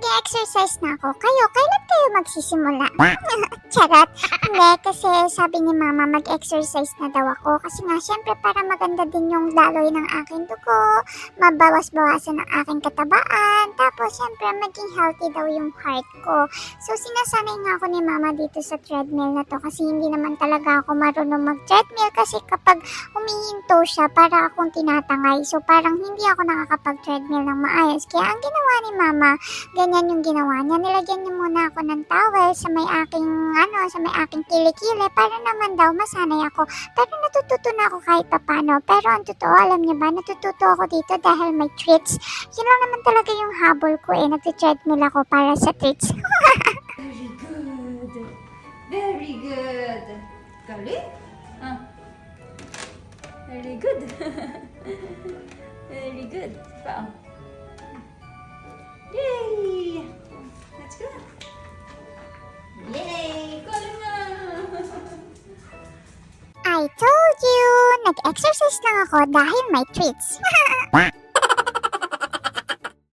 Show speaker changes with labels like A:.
A: Mag-exercise na ako. Kayo, kailan kayo magsisimula? Charot. Hindi, kasi sabi ni Mama mag-exercise na daw ako. Kasi nga, syempre para maganda din yung daloy ng aking dugo, mabawas-bawasan ng aking katabaan, tapos syempre maging healthy daw yung heart ko. So, sinasanay nga ako ni Mama dito sa treadmill na to kasi hindi naman talaga ako marunong mag-treadmill kasi kapag humihinto siya, para akong tinatangay. So, parang hindi ako nakakapag-treadmill ng maayos. Kaya ang ginawa ni Mama, ganyan yung ginawa niya. Nilagyan niya muna ako ng towel sa may aking kilikili para naman daw masanay ako. Pero natututo na ako kahit papano. Pero ang totoo, alam niya ba, natututo ako dito dahil may treats. Yun lang naman talaga yung habol ko nagte-treadmill ako para sa treats.
B: Very good. Very good. Galing? Ah. Very good. Very good. Pa. Yay! Let's go. Yay! Galing na!
A: I told you! Nag-exercise lang ako dahil may treats.